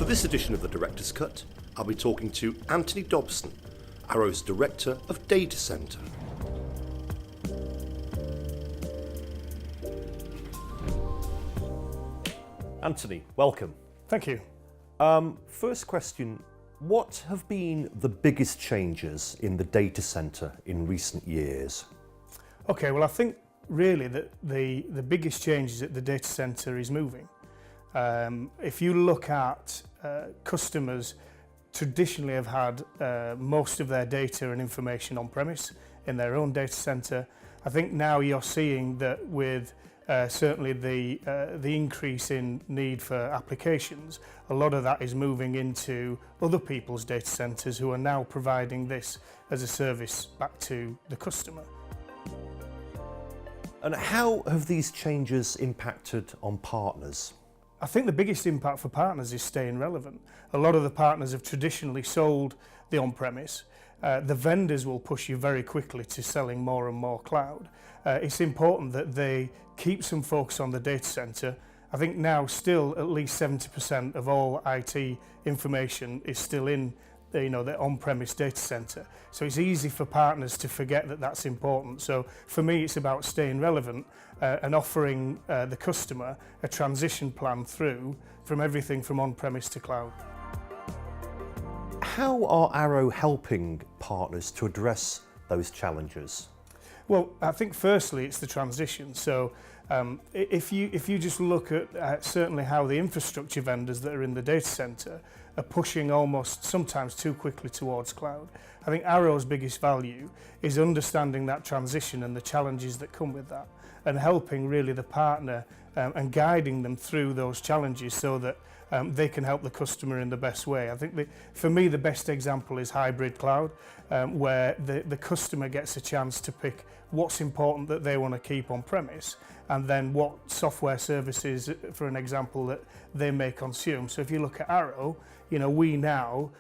For this edition of the Director's Cut, I'll be talking to Anthony Dobson, Arrow's Director of Data Centre. Anthony, welcome. Thank you. First question, what have been the biggest changes in the data centre in recent years? Okay, well I think really that the biggest change is that the data centre is moving. If you look at customers traditionally have had most of their data and information on premise in their own data centre. I think now you're seeing that with certainly the increase in need for applications, a lot of that is moving into other people's data centres who are now providing this as a service back to the customer. And how have these changes impacted on partners? I think the biggest impact for partners is staying relevant. A lot of the partners have traditionally sold the on-premise. The vendors will push you very quickly to selling more and more cloud. It's important that they keep some focus on the data centre. I think now still at least 70% of all IT information is still in the on-premise data centre. So it's easy for partners to forget that that's important. So for me, it's about staying relevant and offering the customer a transition plan through from everything from on-premise to cloud. How are Arrow helping partners to address those challenges? Well, I think firstly it's the transition. So if you just look at certainly how the infrastructure vendors that are in the data centre are pushing almost sometimes too quickly towards cloud. I think Arrow's biggest value is understanding that transition and the challenges that come with that, and helping really the partner and guiding them through those challenges so that they can help the customer in the best way. I think for me the best example is hybrid cloud, where the customer gets a chance to pick what's important that they want to keep on premise, and then what software services, for an example, that they may consume. So if you look at Arrow, we now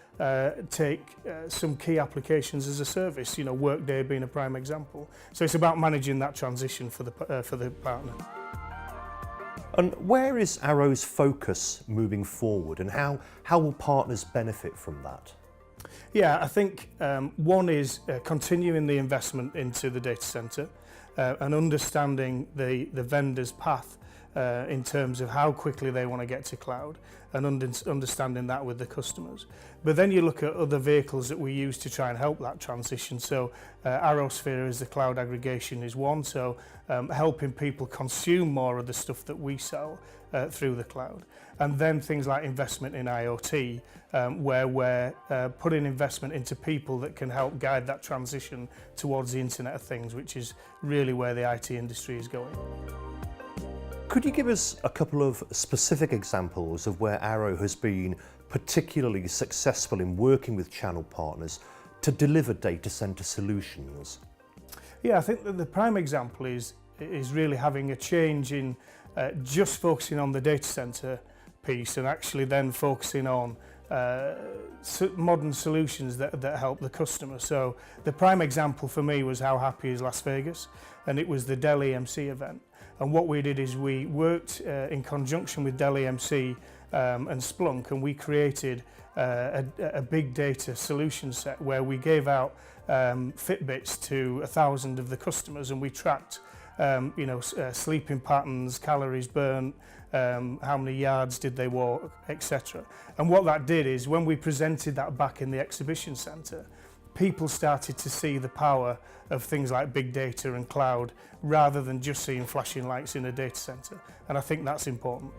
take some key applications as a service, Workday being a prime example. So it's about managing that transition for the partner. And where is Arrow's focus moving forward, and how will partners benefit from that? Yeah, I think one is continuing the investment into the data centre and understanding the vendor's path in terms of how quickly they want to get to cloud, and understanding that with the customers. But then you look at other vehicles that we use to try and help that transition. So ArrowSphere as the cloud aggregation is one, so helping people consume more of the stuff that we sell through the cloud. And then things like investment in IoT, where we're putting investment into people that can help guide that transition towards the Internet of Things, which is really where the IT industry is going. Could you give us a couple of specific examples of where Arrow has been particularly successful in working with channel partners to deliver data centre solutions? Yeah, I think that the prime example is really having a change in just focusing on the data centre piece, and actually then focusing on modern solutions that help the customer. So the prime example for me was How Happy is Las Vegas, and it was the Dell EMC event. And what we did is we worked in conjunction with Dell EMC and Splunk, and we created a big data solution set where we gave out Fitbits to 1,000 of the customers, and we tracked sleeping patterns, calories burnt, how many yards did they walk, etc. And what that did is when we presented that back in the exhibition centre, people started to see the power of things like big data and cloud rather than just seeing flashing lights in a data centre. And I think that's important.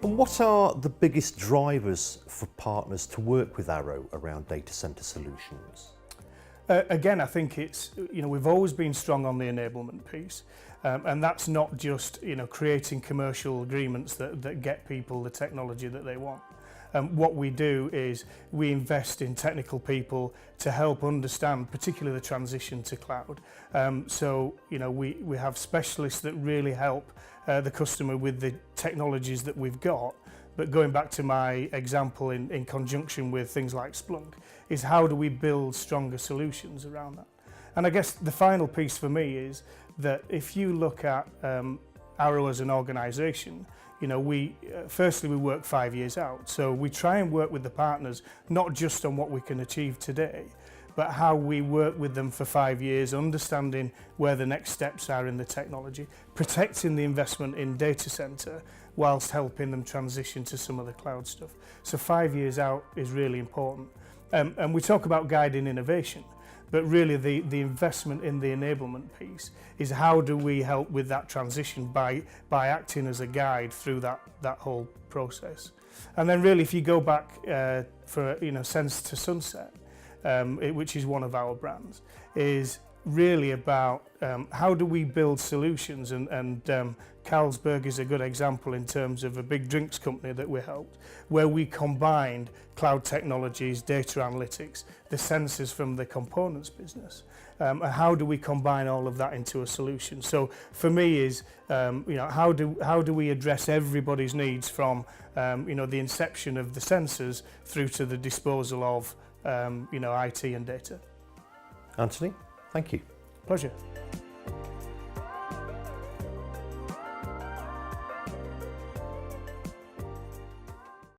And what are the biggest drivers for partners to work with Arrow around data centre solutions? Again, I think it's, we've always been strong on the enablement piece, and that's not just, creating commercial agreements that get people the technology that they want. What we do is we invest in technical people to help understand, particularly the transition to cloud. We have specialists that really help the customer with the technologies that we've got. But going back to my example in conjunction with things like Splunk, is how do we build stronger solutions around that? And I guess the final piece for me is that if you look at Arrow as an organisation, you know, firstly we work 5 years out, so we try and work with the partners not just on what we can achieve today, but how we work with them for 5 years, understanding where the next steps are in the technology, protecting the investment in data center whilst helping them transition to some of the cloud stuff. So 5 years out is really important. And we talk about guiding innovation, but really the investment in the enablement piece is how do we help with that transition by acting as a guide through that whole process. And then really if you go back for, you know, Sense to Sunset, which is one of our brands, is really about how do we build solutions, and Carlsberg is a good example in terms of a big drinks company that we helped, where we combined cloud technologies, data analytics, the sensors from the components business, and how do we combine all of that into a solution. So for me is you know, how do we address everybody's needs from you know, the inception of the sensors through to the disposal of you know, IT and data. Anthony, thank you. Pleasure.